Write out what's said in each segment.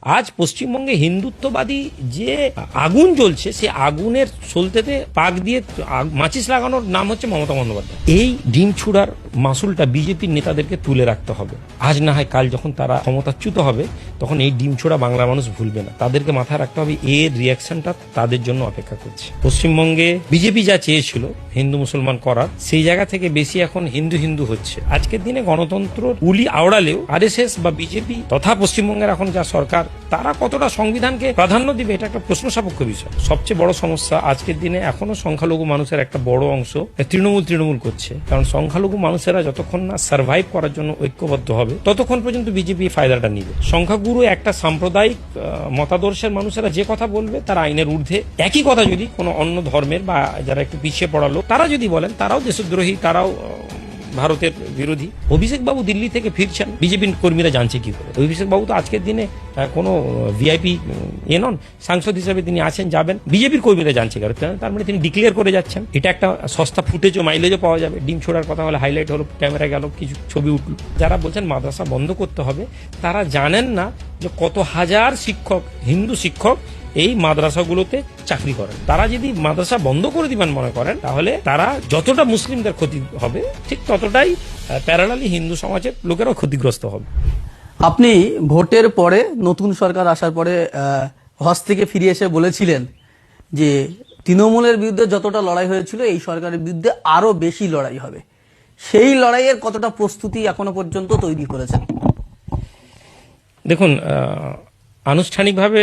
আজ পশ্চিমবঙ্গে হিন্দুত্ববাদী যে আগুন জ্বলছে, সে আগুনের সলতেতে পাক দিয়ে মাচিস লাগানোর নাম হচ্ছে মমতা বন্দ্যোপাধ্যায়। এই ডিম ছুড়ার মাসুলটা বিজেপির নেতাদেরকে তুলে রাখতে হবে। আজ না হয় কাল যখন তারা ক্ষমতাচ্যুত হবে, তখন এই ডিম ছোড়া বাংলা মানুষ ভুলবে না। তাদেরকে মাথায় রাখতে হবে এর রিয়াকশনটা তাদের জন্য অপেক্ষা করছে। পশ্চিমবঙ্গে বিজেপি যা চেয়েছিল হিন্দু মুসলমান করার, সেই জায়গা থেকে বেশি এখন হিন্দু হিন্দু হচ্ছে। আজকের দিনে গণতন্ত্র উলি আওড়ালেও আরএসএস বা বিজেপি তথা পশ্চিমবঙ্গের এখন যা সরকার, তারা কতটা সংবিধানকে প্রাধান্য দিবে, এটা একটা প্রশ্ন সাপেক্ষ বিষয়। সবচেয়ে বড় সমস্যা আজকের দিনে এখনো সংখ্যালঘু মানুষের একটা বড় অংশ তৃণমূল করছে। কারণ সংখ্যালঘু মানুষেরা যতক্ষণ না সার্ভাইভ করার জন্য ঐক্যবদ্ধ হবে, ততক্ষণ পর্যন্ত বিজেপি ফায়দাটা নিবে। সংখ্যাগুরু একটা সাম্প্রদায়িক মতাদর্শের মানুষেরা যে কথা বলবে, তারা আইনের ঊর্ধ্বে। একই কথা যদি কোনো অন্য ধর্মের বা যারা একটু পিছিয়ে পড়া লোক তারা যদি বলেন, তারাও দেশদ্রোহী, তারাও ভারতের বিরোধী। অভিষেক বাবু দিল্লি থেকে ফিরছেন, বিজেপি কর্মীরা জানছে কি করে? অভিষেক বাবু তো আজকের দিনে কোনো ভিআইপি নন, সাংসদ হিসেবে তিনি আছেন, যাবেন, বিজেপির কর্মীরা জানছে কারণ তার মানে তিনি ডিক্লেয়ার করে যাচ্ছেন। এটা একটা সস্তা ফুটেজও মাইলেজও পাওয়া যাবে। ডিম ছোড়ার কথা হলে হাইলাইট হলো, ক্যামেরা গেল, কিছু ছবি উঠল। যারা বলছেন মাদ্রাসা বন্ধ করতে হবে, তারা জানেন না যে কত হাজার শিক্ষক, হিন্দু শিক্ষক এই মাদ্রাসাগুলোতে চাকরি করেন। তারা যদি মাদ্রাসা বন্ধ করে দিবেন মনে করেন, তাহলে তারা যতটা মুসলিমদের ক্ষতি হবে, ঠিক ততটাই প্যারালালি হিন্দু সমাজের লোকেরাও ক্ষতিগ্রস্ত হবে। আপনি ভোটের পরে, নতুন সরকার আসার পরে হজ থেকে ফিরে এসে বলেছিলেন যে তৃণমূলের বিরুদ্ধে যতটা লড়াই হয়েছিল, এই সরকারের বিরুদ্ধে আরো বেশি লড়াই হবে। সেই লড়াইয়ের কতটা প্রস্তুতি এখনো পর্যন্ত তৈরি করেছেন? দেখুন, আনুষ্ঠানিকভাবে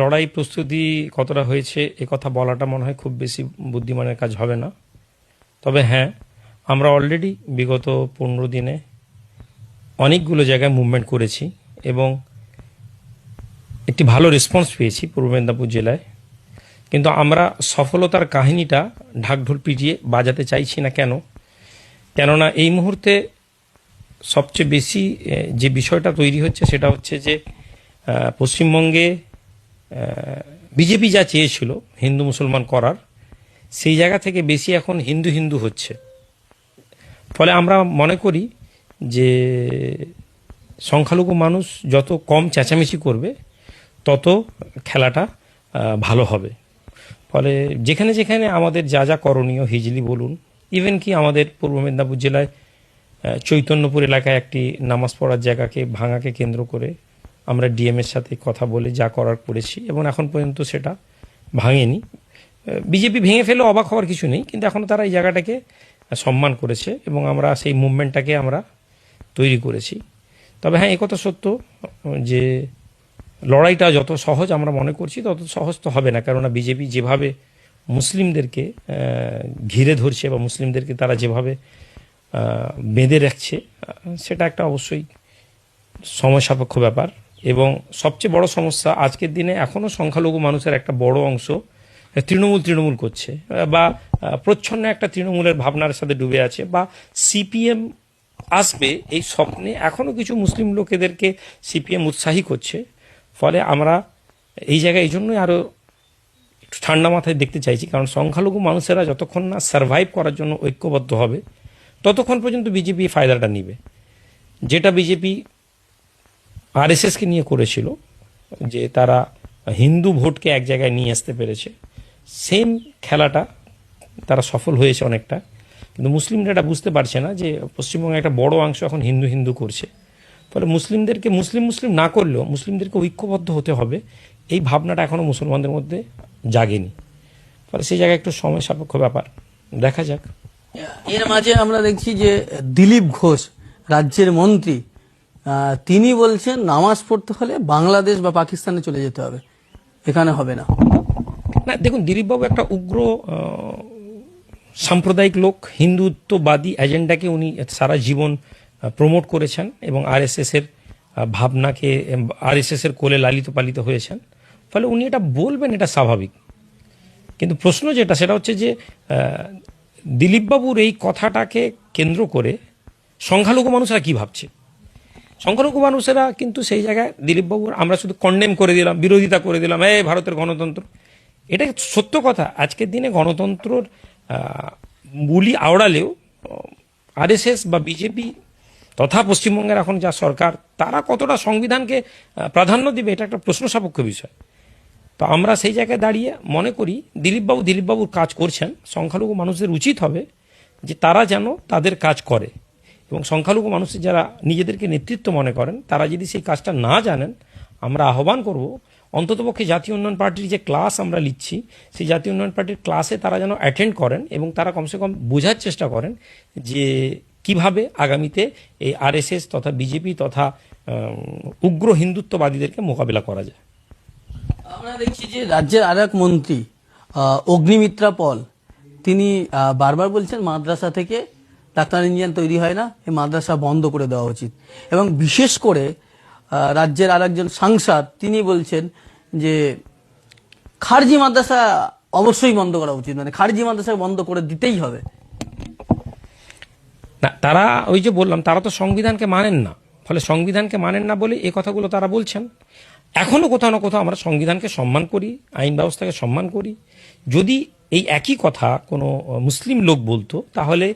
লড়াই প্রস্তুতি কতটা হয়েছে এ কথা বলাটা মনে হয় খুব বেশি বুদ্ধিমানের কাজ হবে না। তবে হ্যাঁ, আমরা অলরেডি বিগত 15 দিনে অনেকগুলো জায়গায় মুভমেন্ট করেছি এবং একটি ভালো রেসপন্স পেয়েছি পূর্ব মেদিনীপুর জেলায়। কিন্তু আমরা সফলতার কাহিনীটা ঢাকঢোল পিটিয়ে বাজাতে চাইছি না। কেননা এই মুহূর্তে সবচেয়ে বেশি যে বিষয়টা তৈরি হচ্ছে, সেটা হচ্ছে যে পশ্চিমবঙ্গে বিজেপি যা চেয়েছিল হিন্দু মুসলমান করার, সেই জায়গা থেকে বেশি এখন হিন্দু হিন্দু হচ্ছে। ফলে আমরা মনে করি যে সংখ্যালঘু মানুষ যত কম চেঁচামেচি করবে, তত খেলাটা ভালো হবে। ফলে যেখানে যেখানে আমাদের যা যা করণীয়, হিজলি বলুন, ইভেন কি আমাদের পূর্ব মেদিনীপুর জেলায় চৈতন্যপুর এলাকায় একটি নামাজ পড়ার জায়গাকে ভাঙাকে কেন্দ্র করে আমরা ডিএমের সাথে কথা বলে যা করার করেছি এবং এখন পর্যন্ত সেটা ভাঙেনি। বিজেপি ভেঙে ফেলে অবাক হওয়ার কিছু নেই, কিন্তু এখন তারা এই জায়গাটাকে সম্মান করেছে এবং আমরা সেই মুভমেন্টটাকে আমরা তৈরি করেছি। তবে হ্যাঁ, একথা সত্য যে লড়াইটা যত সহজ আমরা মনে করছি, তত সহজ তো হবে না। কেননা বিজেপি যেভাবে মুসলিমদেরকে ঘিরে ধরছে বা মুসলিমদেরকে তারা যেভাবে বেঁধে রাখছে, সেটা একটা অবশ্যই সময় সাপেক্ষ ব্যাপার। এবং সবচেয়ে বড় সমস্যা আজকের দিনে এখনো সংখ্যালঘু মানুষের একটা বড় অংশ তৃণমূল করছে বা প্রচ্ছন্ন একটা তৃণমূলের ভাবনার সাথে ডুবে আছে, বা সিপিএম আসবে এই স্বপ্নে এখনো কিছু মুসলিম লোকেদেরকে সিপিএম উৎসাহী করছে। ফলে আমরা এই জায়গায় এই জন্যই আরো ঠান্ডা মাথায় দেখতে চাইছি, কারণ সংখ্যালঘু মানুষেরা যতক্ষণ না সার্ভাইভ করার জন্য ঐক্যবদ্ধ হবে, ততক্ষণ পর্যন্ত বিজেপি ফায়দাটা নিবে। যেটা বিজেপি আরএসএসকে নিয়ে করেছিল, যে তারা হিন্দু ভোটকে এক জায়গায় নিয়ে আসতে পেরেছে, সেম খেলাটা তারা সফল হয়েছে অনেকটা। কিন্তু মুসলিমরা এটা বুঝতে পারছে না যে পশ্চিমবঙ্গে একটা বড় অংশ এখন হিন্দু হিন্দু করছে। ফলে মুসলিমদেরকে মুসলিম না করলেও মুসলিমদেরকে ঐক্যবদ্ধ হতে হবে, এই ভাবনাটা এখনো মুসলমানদের মধ্যে জাগেনি। ফলে সেই জায়গায় একটু সময় সাপেক্ষ ব্যাপার, দেখা যাক। এর মাঝে আমরা দেখছি যে দিলীপ ঘোষ, রাজ্যের মন্ত্রী, তিনি বলছেন নামাজ পড়তে হলে বাংলাদেশ বা পাকিস্তানে চলে যেতে হবে, এখানে হবে না। না, দেখুন, দিলীপবাবু একটা উগ্র সাম্প্রদায়িক লোক, হিন্দুত্ববাদী এজেন্ডাকে উনি সারা জীবন প্রমোট করেছেন এবং আরএসএস এর ভাবনাকে, আরএসএস এর কোলে লালিত পালিত হয়েছেন। ফলে উনি এটা বলবেন, এটা স্বাভাবিক। কিন্তু প্রশ্ন যেটা, সেটা হচ্ছে যে দিলীপবাবুর এই কথাটাকে কেন্দ্র করে সংখ্যালঘু মানুষরা কি ভাবছে। সংখ্যালঘু মানুষেরা কিন্তু সেই জায়গায় দিলীপবাবুর আমরা শুধু কন্ডেম করে দিলাম, বিরোধিতা করে দিলাম, এই ভারতের গণতন্ত্র। এটা সত্য কথা, আজকের দিনে গণতন্ত্রর বুলি আওড়ালেও আরএসএস বা বিজেপি তথা পশ্চিমবঙ্গের এখন যা সরকার, তারা কতটা সংবিধানকে প্রাধান্য দিবে, এটা একটা প্রশ্ন সাপেক্ষ বিষয়। তো আমরা সেই জায়গায় দাঁড়িয়ে মনে করি দিলীপবাবুর কাজ করছেন, সংখ্যালঘু মানুষদের উচিত হবে যে তারা যেন তাদের কাজ করে, এবং সংখ্যালঘু মানুষের যারা নিজেদেরকে নেতৃত্ব মনে করেন তারা যদি সেই কাজটা না জানেন, আমরা আহ্বান করব অন্ততপক্ষে জাতীয় উন্নয়ন পার্টির যে ক্লাস আমরা নিচ্ছি, সেই জাতীয় উন্নয়ন পার্টির ক্লাসে তারা যেন অ্যাটেন্ড করেন এবং তারা কমসে কম বোঝার চেষ্টা করেন যে কিভাবে আগামীতে এই আরএসএস তথা বিজেপি তথা উগ্র হিন্দুত্ববাদীদেরকে মোকাবিলা করা যায়। আমরা দেখছি যে রাজ্যের আর এক মন্ত্রী অগ্নিমিত্রা পল, তিনি বারবার বলছেন মাদ্রাসা থেকে ডাক্তার ইঞ্জিনিয়ার তৈরি হয় না, এই মাদ্রাসা বন্ধ করে দেওয়া উচিত। এবং বিশেষ করে রাজ্যের আর একজন সাংসদ তিনি বলছেন যে খারজি মাদ্রাসা অবশ্যই বন্ধ করা উচিত, মানে খারজি মাদ্রাসা বন্ধ করে দিতেই হবে। না, তারা ওই যে বললাম, তারা তো সংবিধানকে মানেন না, ফলে সংবিধানকে মানেন না বলে এই কথাগুলো তারা বলছেন। এখনো কোথাও না কোথাও আমরা সংবিধানকে সম্মান করি, আইন ব্যবস্থাকে সম্মান করি। যদি এই একই কথা কোনো মুসলিম লোক বলতো, তাহলে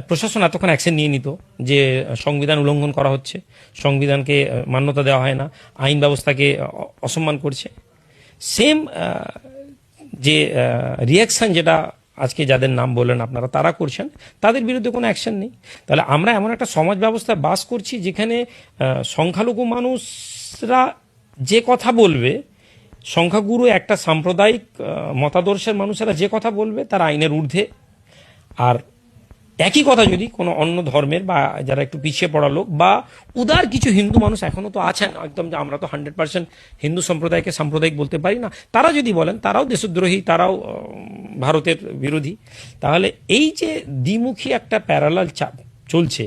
প্রশাসন এতক্ষণ অ্যাকশন নিয়ে নিত যে সংবিধান উল্লঙ্ঘন করা হচ্ছে, সংবিধানকে মান্যতা দেওয়া হয় না, আইন ব্যবস্থাকে অসম্মান করছে। সেম যে রিয়াকশন যেটা আজকে যাদের নাম বললেন আপনারা, তারা করছেন, তাদের বিরুদ্ধে কোনো অ্যাকশন নেই। তাহলে আমরা এমন একটা সমাজ ব্যবস্থায় বাস করছি যেখানে সংখ্যালঘু মানুষরা যে কথা বলবে, সংখ্যাগুরু একটা সাম্প্রদায়িক মতাদর্শের মানুষেরা যে কথা বলবে তারা আইনের ঊর্ধ্বে। আর একই কথা যদি কোনো অন্য ধর্মের বা যারা একটু পিছিয়ে পড়া লোক বা উদার কিছু হিন্দু মানুষ এখনো তো আছেন একদম, যে আমরা তো 100% হিন্দু সম্প্রদায়কে সাম্প্রদায়িক বলতে পারি না, তারা যদি বলেন তারাও দেশদ্রোহী, তারাও ভারতের বিরোধী। তাহলে এই যে দ্বিমুখী একটা প্যারালাল চলছে,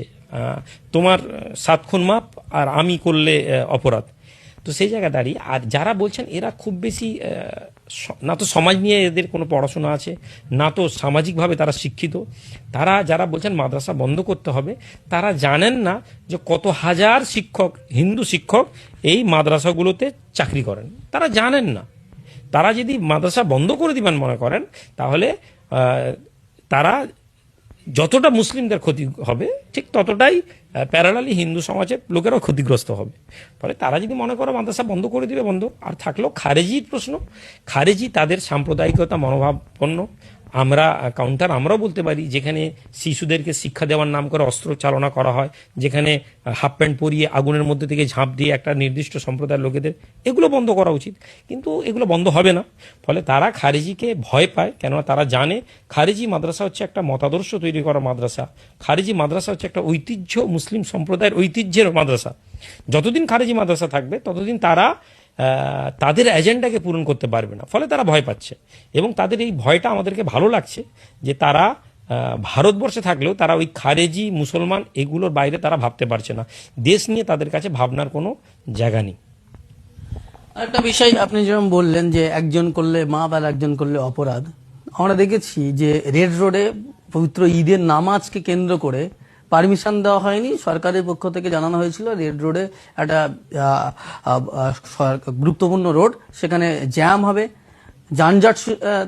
তোমার 7 খুন মাপ আর আমি করলে অপরাধ, তো সেই জায়গায় দাঁড়িয়ে আর যারা বলছেন এরা খুব বেশি না তো সমাজ নিয়ে এদের কোনো পড়াশোনা আছে, না তো সামাজিকভাবে তারা শিক্ষিত। তারা যারা বলছেন মাদ্রাসা বন্ধ করতে হবে, তারা জানেন না যে কত হাজার শিক্ষক, হিন্দু শিক্ষক এই মাদ্রাসাগুলোতে চাকরি করেন, তারা জানেন না। তারা যদি মাদ্রাসা বন্ধ করে দিবেন মনে করেন, তাহলে তারা যতটা মুসলিমদের ক্ষতি হবে ঠিক ততটাই প্যারালালি হিন্দু সমাজের লোকেরাও ক্ষতিগ্রস্ত হবে। ফলে তারা যদি মনে করো মাদ্রাসা বন্ধ করে দিবে, বন্ধ। আর থাকলো খারেজির প্রশ্ন, খারেজি তাদের সাম্প্রদায়িকতা মনোভাবপন্ন। আমরা কাউন্টার আমরাও বলতে পারি, যেখানে শিশুদেরকে শিক্ষা দেওয়ার নাম করে অস্ত্র চালনা করা হয়, যেখানে হাফ প্যান্ট পরিয়ে আগুনের মধ্যে থেকে ঝাঁপ দিয়ে একটা নির্দিষ্ট সম্প্রদায়ের লোকেদের, এগুলো বন্ধ করা উচিত। কিন্তু এগুলো বন্ধ হবে না। ফলে তারা খারেজিকে ভয় পায়, কেননা তারা জানে খারেজি মাদ্রাসা হচ্ছে একটা মতাদর্শ তৈরি করা মাদ্রাসা, খারেজি মাদ্রাসা হচ্ছে একটা ঐতিহ্য, মুসলিম সম্প্রদায়ের ঐতিহ্যের মাদ্রাসা। যতদিন খারেজি মাদ্রাসা থাকবে ততদিন তারা তাদের এজেন্ডাকে পূরণ করতে পারবে না। ফলে তারা ভয় পাচ্ছে, এবং তাদের এই ভয়টা আমাদেরকে ভালো লাগছে যে তারা ভারতবর্ষে থাকলেও তারা ওই খারেজি মুসলমান এগুলোর বাইরে তারা ভাবতে পারছে না। দেশ নিয়ে তাদের কাছে ভাবনার কোনো জায়গা নেই। একটা বিষয় আপনি যেরকম বললেন যে একজন করলে মাপ আর একজন করলে অপরাধ, আমরা দেখেছি যে রেড রোডে পবিত্র ঈদের নামাজকে কেন্দ্র করে পারমিশন দেওয়া হয়নি, সরকারের পক্ষ থেকে জানানো হয়েছিল রেড রোডে একটা গুরুত্বপূর্ণ রোড, সেখানে জ্যাম হবে, যানজট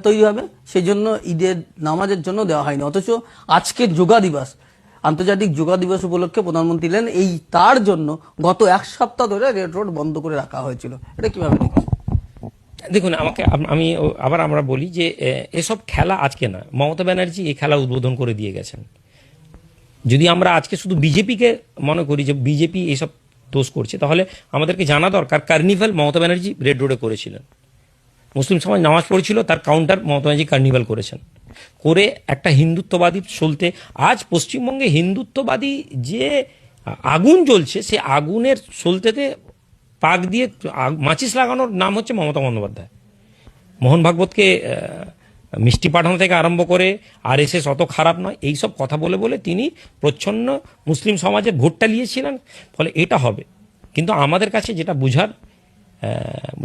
তৈরি হবে, সেই জন্য ঈদের নামাজের জন্য দেওয়া হয়নি। অথচ আজকে যোগা দিবস, আন্তর্জাতিক যোগা দিবস উপলক্ষে প্রধানমন্ত্রী এলেন, এই তার জন্য গত 1 সপ্তাহ ধরে রেড রোড বন্ধ করে রাখা হয়েছিল। এটা কিভাবে দেখছেন? দেখুন, আমি আবার আমরা বলি যে এসব খেলা আজকে না, মমতা ব্যানার্জি এই খেলা উদ্বোধন করে দিয়ে গেছেন। যদি আমরা আজকে শুধু বিজেপিকে মনে করি যে বিজেপি এইসব দোষ করছে, তাহলে আমাদেরকে জানা দরকার কার্নিভাল মমতা ব্যানার্জি রেড রোডে করেছিলেন। মুসলিম সমাজ নামাজ পড়েছিল, তার কাউন্টার মমতা ব্যানার্জি কার্নিভাল করেছেন, করে একটা হিন্দুত্ববাদী চলতে। আজ পশ্চিমবঙ্গে হিন্দুত্ববাদী যে আগুন জ্বলছে, সে আগুনের সলতেতে পাক দিয়ে মাচিস লাগানোর নাম হচ্ছে মমতা বন্দ্যোপাধ্যায়। মোহন ভাগবতকে মিষ্টি পাঠানো থেকে আরম্ভ করে আরএসএস অত খারাপ নয়, এইসব কথা বলে বলে তিনি প্রচ্ছন্ন মুসলিম সমাজের ভোটটা নিয়েছিলেন। ফলে এটা হবে, কিন্তু আমাদের কাছে যেটা বুঝার,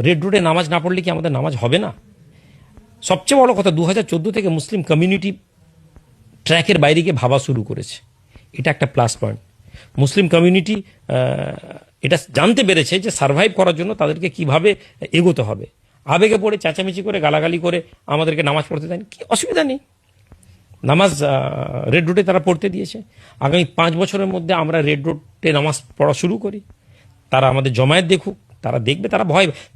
রেড রোডে নামাজ না পড়লে কি আমাদের নামাজ হবে না? সবচেয়ে বড় কথা, 2014 থেকে মুসলিম কমিউনিটি ট্র্যাকের বাইরে গিয়ে ভাবা শুরু করেছে, এটা একটা প্লাস পয়েন্ট। মুসলিম কমিউনিটি এটা জানতে পেরেছে যে সার্ভাইভ করার জন্য তাদেরকে কিভাবে এগোতে হবে। আবেগে পড়ে চেঁচামেচি করে গালাগালি করে আমাদেরকে নামাজ পড়তে দেন, কি অসুবিধা নেই। নামাজ রেড রোডে তারা পড়তে দিয়েছে। আগামী 5 বছরের মধ্যে আমরা রেড রোডে নামাজ পড়া শুরু করি, তারা আমাদের জমায়েত দেখুক, তারা দেখবে।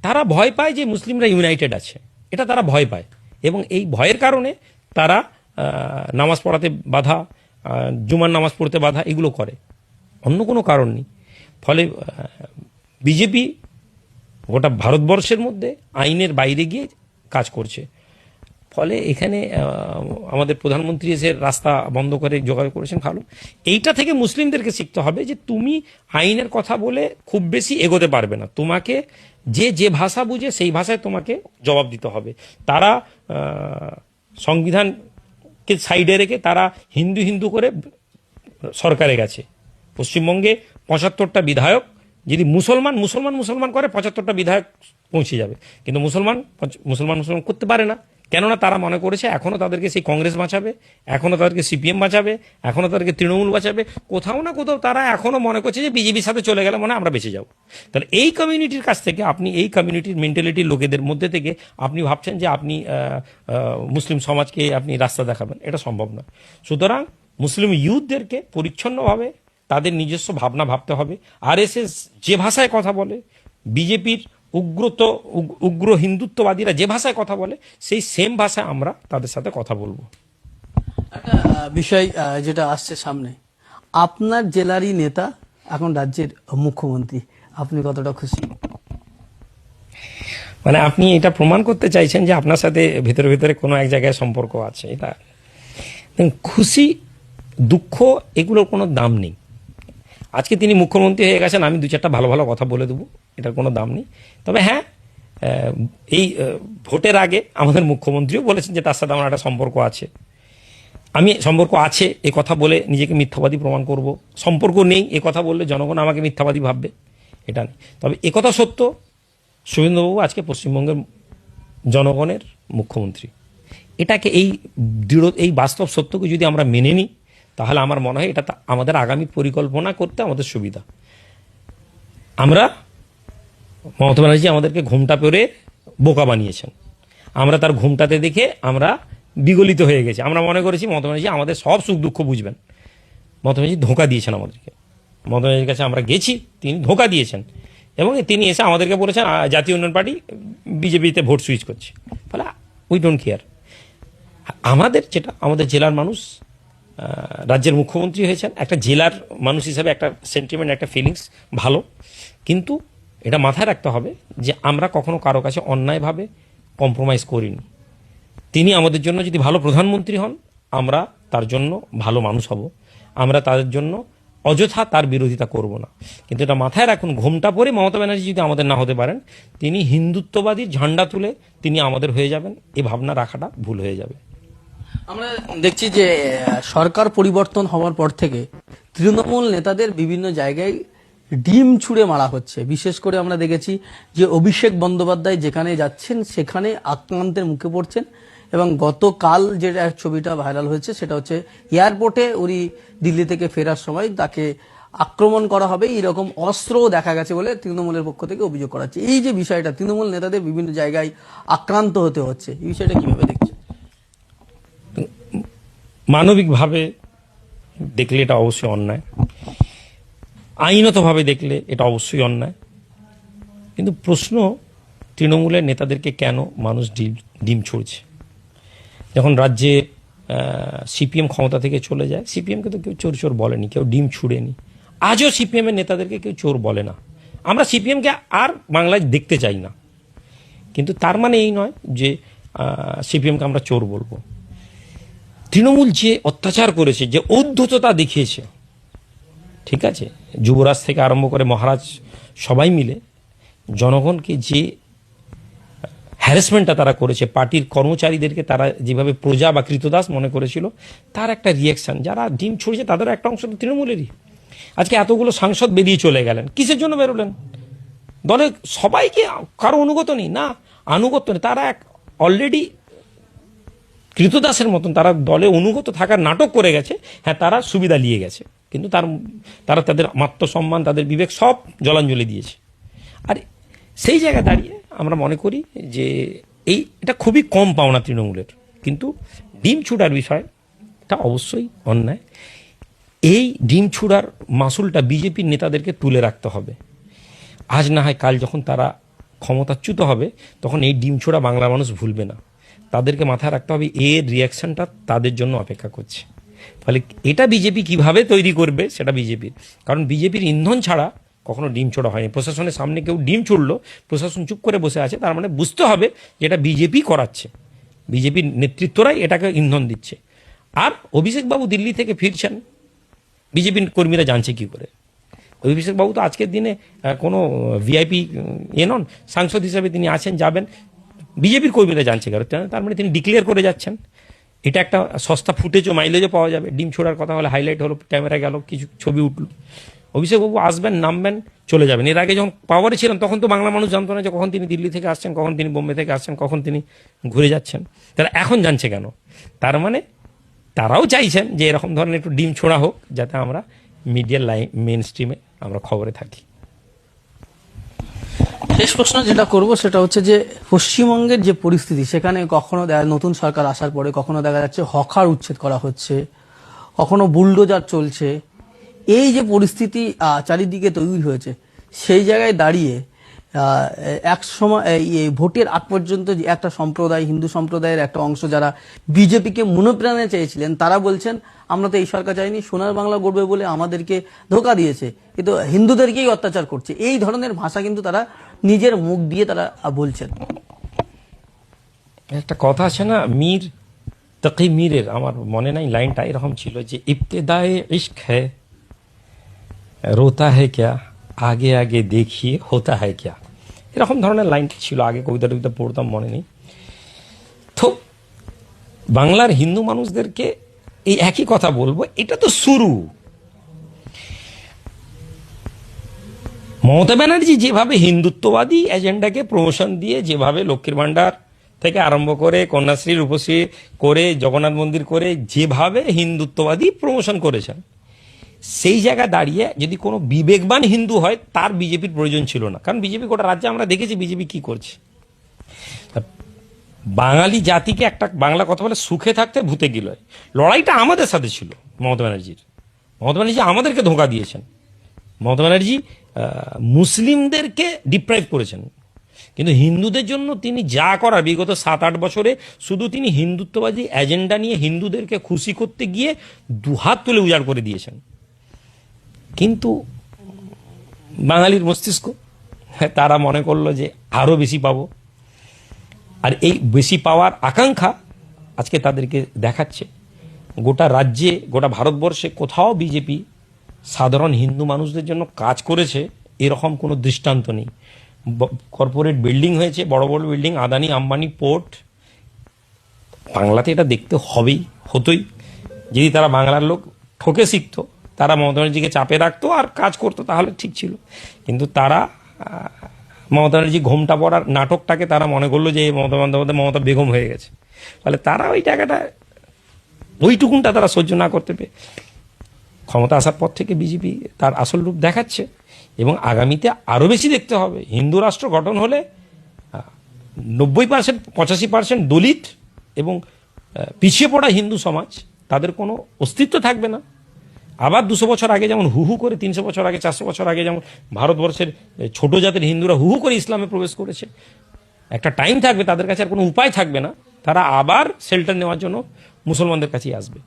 তারা ভয় পায় যে মুসলিমরা ইউনাইটেড আছে, এটা তারা ভয় পায়, এবং এই ভয়ের কারণে তারা নামাজ পড়াতে বাধা, জুমার নামাজ পড়তে বাধা, এগুলো করে, অন্য কোনো কারণ নেই। ফলে বিজেপি গোটা ভারতবর্ষের মধ্যে আইনের বাইরে গিয়ে কাজ করছে। ফলে এখানে আমাদের প্রধানমন্ত্রী এসে রাস্তা বন্ধ করে জোগাড় করেছেন, ভালো। এইটা থেকে মুসলিমদেরকে শিখতে হবে যে তুমি আইনের কথা বলে খুব বেশি এগোতে পারবে না, তোমাকে যে ভাষা বুঝে সেই ভাষায় তোমাকে জবাব দিতে হবে। তারা সংবিধানকে সাইডে রেখে তারা হিন্দু করে সরকারে গেছে। পশ্চিমবঙ্গে 75টা বিধায়ক যদি মুসলমান করে 75টা বিধায়ক পৌঁছে যাবে, কিন্তু মুসলমান করতে পারে না। কেননা তারা মনে করেছে এখনো তাদেরকে সেই কংগ্রেস বাঁচাবে, এখনো তাদেরকে সিপিএম বাঁচাবে, এখনো তাদেরকে তৃণমূল বাঁচাবে। কোথাও না কোথাও তারা এখনো মনে করছে যে বিজেপির সাথে চলে গেলে মনে হয় আমরা বেঁচে যাব। তাহলে এই কমিউনিটির কাছ থেকে আপনি, এই কমিউনিটির মেন্টালিটির লোকেদের মধ্যে থেকে আপনি ভাবছেন যে আপনি মুসলিম সমাজকে আপনি রাস্তা দেখাবেন, এটা সম্ভব না। সুতরাং মুসলিম ইউথদেরকে পরিচ্ছন্নভাবে তাদের নিজস্ব ভাবনা ভাবতে হবে। আরএসএস যে ভাষায় কথা বলে, বিজেপির উগ্র হিন্দুত্ববাদীরা যে ভাষায় কথা বলে, সেই সেম ভাষায় আমরা তাদের সাথে কথা বলবো। একটা বিষয় যেটা আসছে সামনে, আপনার জেলারই নেতা এখন রাজ্যের মুখ্যমন্ত্রী, আপনি কতটা খুশি? মানে আপনি এটা প্রমাণ করতে চাইছেন যে আপনার সাথে ভেতরে ভেতরে কোনো এক জায়গায় সম্পর্ক আছে। এটা খুশি দুঃখ এগুলোর কোনো দাম নেই। আজকে তিনি মুখ্যমন্ত্রী হয়ে গেছেন, আমি 2-4টা ভালো ভালো কথা বলে দেবো, এটার কোনো দাম নেই। তবে হ্যাঁ, এই ভোটের আগে আমাদের মুখ্যমন্ত্রীও বলেছেন যে তার সাথে আমার একটা সম্পর্ক আছে। আমি সম্পর্ক আছে এ কথা বলে নিজেকে মিথ্যাবাদী প্রমাণ করব, সম্পর্ক নেই এ কথা বললে জনগণ আমাকে মিথ্যাবাদী ভাববে, এটা নেই। তবে একথা সত্য, শুভেন্দুবাবু আজকে পশ্চিমবঙ্গের জনগণের মুখ্যমন্ত্রী। এটাকে এই বাস্তব সত্যকে যদি আমরা মেনে নিই, তাহলে আমার মনে হয় এটা আমাদের আগামী পরিকল্পনা করতে আমাদের সুবিধা। আমরা মমতা ব্যানার্জি আমাদেরকে ঘুমটা পরে বোকা বানিয়েছেন, আমরা তার ঘুমটাতে দেখে আমরা বিগলিত হয়ে গেছি। আমরা মনে করেছি মমতা ব্যানার্জি আমাদের সব সুখ দুঃখ বুঝবেন। মমতা ব্যানার্জি ধোঁকা দিয়েছেন আমাদেরকে। মমতা ব্যানার্জির কাছে আমরা গেছি, তিনি ধোঁকা দিয়েছেন, এবং তিনি এসে আমাদেরকে বলেছেন জাতীয় উন্নয়ন পার্টি বিজেপিতে ভোট সুইচ করছে। ফলে উই ডোন্ট কেয়ার। আমাদের জেলার মানুষ রাজ্যের মুখ্যমন্ত্রী হয়েছেন, একটা জেলার মানুষ হিসেবে একটা সেন্টিমেন্ট, একটা ফিলিংস ভালো। কিন্তু এটা মাথায় রাখতে হবে যে আমরা কখনো কারো কাছে অন্যায়ভাবে কম্প্রোমাইজ করিনি। তিনি আমাদের জন্য যদি ভালো প্রধানমন্ত্রী হন, আমরা তার জন্য ভালো মানুষ হব, আমরা তাদের জন্য অযথা তার বিরোধিতা করব না। কিন্তু এটা মাথায় রাখুন, ঘোমটা পরে মমতা ব্যানার্জি যদি আমাদের না হতে পারেন, তিনি হিন্দুত্ববাদীর ঝান্ডা তুলে তিনি আমাদের হয়ে যাবেন, এই ভাবনা রাখাটা ভুল হয়ে যাবে। আমরা দেখছি যে সরকার পরিবর্তন হওয়ার পর থেকে তৃণমূল নেতাদের বিভিন্ন জায়গায় ডিম ছুঁড়ে মারা হচ্ছে। বিশেষ করে আমরা দেখেছি যে অভিষেক বন্দ্যোপাধ্যায় যেখানে যাচ্ছেন সেখানে আক্রান্তের মুখে পড়ছেন, এবং গতকাল যে ছবিটা ভাইরাল হয়েছে সেটা হচ্ছে এয়ারপোর্টে উনি দিল্লি থেকে ফেরার সময় তাকে আক্রমণ করা হবে, এরকম অস্ত্রও দেখা গেছে বলে তৃণমূলের পক্ষ থেকে অভিযোগ করা হচ্ছে। এই যে বিষয়টা, তৃণমূল নেতাদের বিভিন্ন জায়গায় আক্রান্ত হতে হচ্ছে, এই বিষয়টা কিভাবে দেখছেন? মানবিকভাবে দেখলে এটা অবশ্যই অন্যায়, আইনতভাবে দেখলে এটা অবশ্যই অন্যায়। কিন্তু প্রশ্ন, তৃণমূলের নেতাদেরকে কেন মানুষ ডিম ছুড়ছে? যখন রাজ্যে সিপিএম ক্ষমতা থেকে চলে যায়, সিপিএমকে তো কেউ চোর চোর বলেনি, কেউ ডিম ছুড়েনি। আজও সিপিএমের নেতাদেরকে কেউ চোর বলে না। আমরা সিপিএমকে আর বাংলায় দেখতে চাই না, কিন্তু তার মানে এই নয় যে সিপিএমকে আমরা চোর বলবো। তৃণমূল যে অত্যাচার করেছে, যে ঔদ্ধত্যতা দেখিয়েছে, ঠিক আছে, যুবরাজ থেকে আরম্ভ করে মহারাজ সবাই মিলে জনগণকে যে হ্যারাসমেন্টটা তারা করেছে, পার্টির কর্মচারীদেরকে তারা যেভাবে প্রজা বা কৃতদাস মনে করেছিল, তার একটা রিয়াকশন। যারা ডিম ছড়িয়েছে তাদের একটা অংশ তো তৃণমূলেরই। আজকে এতগুলো সাংসদ বেরিয়ে চলে গেলেন, কিসের জন্য বেরোলেন? দলে সবাইকে কারো অনুগত নেই না, আনুগত্য নেই, তারা অলরেডি কৃতদাসের মতন তারা দলে অনুগত থাকার নাটক করে গেছে। হ্যাঁ, তারা সুবিধা নিয়ে গেছে, কিন্তু তারা তাদের আত্মসম্মান, তাদের বিবেক সব জলাঞ্জলি দিয়েছে। আর সেই জায়গায় দাঁড়িয়ে আমরা মনে করি যে এটা খুবই কম পাওনা তৃণমূলের। কিন্তু ডিম ছুটার বিষয় এটা অবশ্যই অন্যায়। এই ডিম ছুড়ার মাসুলটা বিজেপির নেতাদেরকে তুলে রাখতে হবে। আজ না হয় কাল যখন তারা ক্ষমতাচ্যুত হবে তখন এই ডিম ছোড়া বাংলা মানুষ ভুলবে না। তাদেরকে মাথায় রাখতে হবে এর রিয়াকশনটা তাদের জন্য অপেক্ষা করছে। ফলে এটা বিজেপি কিভাবে তৈরি করবে সেটা বিজেপির, কারণ বিজেপির ইন্ধন ছাড়া কখনো ডিম ছোড়া হয়নি। প্রশাসনের সামনে কেউ ডিম ছুড়লো, প্রশাসন চুপ করে বসে আছে, তার মানে বুঝতে হবে যে এটা বিজেপি করাচ্ছে, বিজেপির নেতৃত্বরাই এটাকে ইন্ধন দিচ্ছে। আর অভিষেকবাবু দিল্লি থেকে ফিরছেন, বিজেপির কর্মীরা জানছে কি করে? অভিষেকবাবু তো আজকের দিনে কোনো ভিআইপি নন, সাংসদ হিসেবে তিনি আছেন, যাবেন, বিজেপির কর্মীরা জানছে কারণ তার মানে তিনি ডিক্লেয়ার করে যাচ্ছেন। এটা একটা সস্তা ফুটেজও মাইলেজও পাওয়া যাবে। ডিম ছোড়ার কথা হলে হাইলাইট হলো, ক্যামেরা গেল, কিছু ছবি উঠল, অভিষেকবাবু আসবেন, নামবেন, চলে যাবেন। এর আগে যখন পাওয়ারে ছিলেন তখন তো বাংলা মানুষ জানতো না যে কখন তিনি দিল্লি থেকে আসছেন, কখন তিনি বোম্বে থেকে আসছেন, কখন তিনি ঘুরে যাচ্ছেন। তারা এখন জানছে কেন? তার মানে তারাও চাইছেন যে এরকম ধরনের একটু ডিম ছোড়া হোক, যাতে আমরা মিডিয়ার মেন স্ট্রিমে আমরা খবরে থাকি। শেষ প্রশ্ন যেটা করব সেটা হচ্ছে যে পশ্চিমবঙ্গের যে পরিস্থিতি, সেখানে কখনো নতুন সরকার আসার পরে কখনো দেখা যাচ্ছে হকার উচ্ছেদ করা হচ্ছে, কখনো বুলডোজার চলছে। এই যে পরিস্থিতি চারিদিকে তৈরি হয়েছে, সেই জায়গায় দাঁড়িয়ে এক সময় এই ভোটের আগ পর্যন্ত যে একটা সম্প্রদায়, হিন্দু সম্প্রদায়ের একটা অংশ যারা বিজেপিকে মনোপ্রাণে চেয়েছিলেন, তারা বলছেন আমরা তো এই সরকার চাইনি, সোনার বাংলা গড়বে বলে আমাদেরকে ধোঁকা দিয়েছে, কিন্তু হিন্দুদেরকেই অত্যাচার করছে। এই ধরনের ভাষা কিন্তু তারা নিজের মুখ দিয়ে তারা বলছেন। একটা কথা আছে না, মীর তকি মীরের, আমার মনে নাই লাইনটা, এরকম ছিল যে ইবতেদায়ে ইশক হ্যায় রোতা হ্যায় ক্যা, আগে আগে দেখিয়ে হোতা হ্যায় ক্যা, এরকম ধরনের লাইনটা ছিল। আগে কবিতা টবিতা পড়তাম, মনে নেই। তো বাংলার হিন্দু মানুষদেরকে এই একই কথা বলবো, এটা তো শুরু। মমতা ব্যানার্জি যেভাবে হিন্দুত্ববাদী এজেন্ডাকে প্রমোশন দিয়ে, যেভাবে লক্ষ্মীর ভান্ডার থেকে আরম্ভ করে কন্যাশ্রী রূপশ্রী করে জগন্নাথ মন্দির করে যেভাবে হিন্দুত্ববাদী প্রমোশন করেছেন, সেই জায়গায় দাঁড়িয়ে যদি কোনো বিবেকবান হিন্দু হয় তার বিজেপির প্রয়োজন ছিল না। কারণ বিজেপি গোটা রাজ্যে আমরা দেখেছি বিজেপি কি করছে। বাঙালি জাতিকে একটা বাংলা কথা বলে সুখে থাকতে ভূতে গিলয়, লড়াইটা আমাদের সাথে ছিল মমতা ব্যানার্জির। মমতা ব্যানার্জি আমাদেরকে ধোঁকা দিয়েছেন। মমতা ব্যানার্জি মুসলিমদেরকে ডিপ্রাইভ করেছেন, কিন্তু হিন্দুদের জন্য তিনি যা করার বিগত 7-8 বছরে, শুধু তিনি হিন্দুত্ববাদী এজেন্ডা নিয়ে হিন্দুদেরকে খুশি করতে গিয়ে দুহাত তুলে উজাড় করে দিয়েছেন। কিন্তু বাঙালির মস্তিষ্ক, তারা মনে করলো যে আরো বেশি পাবো, আর এই বেশি পাওয়ার আকাঙ্ক্ষা আজকে তাদেরকে দেখাচ্ছে। গোটা রাজ্যে, গোটা ভারতবর্ষে কোথাও বিজেপি সাধারণ হিন্দু মানুষদের জন্য কাজ করেছে এরকম কোনো দৃষ্টান্ত নেই। কর্পোরেট বিল্ডিং হয়েছে, বড় বড় বিল্ডিং, আদানি আম্বানি পোর্ট, বাংলাতে এটা দেখতে হবেই, হতোই। যদি তারা বাংলার লোক ঠকে শিখতো, তারা মমতা ব্যানার্জিকে চাপে রাখতো আর কাজ করতো, তাহলে ঠিক ছিল। কিন্তু তারা মমতা ব্যানার্জি ঘোমটা পড়ার নাটকটাকে তারা মনে করলো যে মমতা বন্দ্যোপাধ্যায় মমতা বেগম হয়ে গেছে। ফলে তারা ওই জায়গাটা, ওইটুকুনটা তারা সহ্য না করতে পেরে ক্ষমতা আসার পর থেকে বিজেপি তার আসল রূপ দেখাচ্ছে, এবং আগামীতে আরও বেশি দেখতে হবে। হিন্দু রাষ্ট্র গঠন হলে 90%, 85% দলিত এবং পিছিয়ে পড়া হিন্দু সমাজ, তাদের কোনো অস্তিত্ব থাকবে না। আবার 200 বছর আগে যেমন হু হু করে, 300 বছর আগে, 400 বছর আগে যেমন ভারতবর্ষের ছোট জাতের হিন্দুরা হু হু করে ইসলামে প্রবেশ করেছে, একটা টাইম থাকবে তাদের কাছে আর কোনো উপায় থাকবে না, তারা আবার শেল্টার নেওয়ার জন্য মুসলমানদের কাছেই আসবে।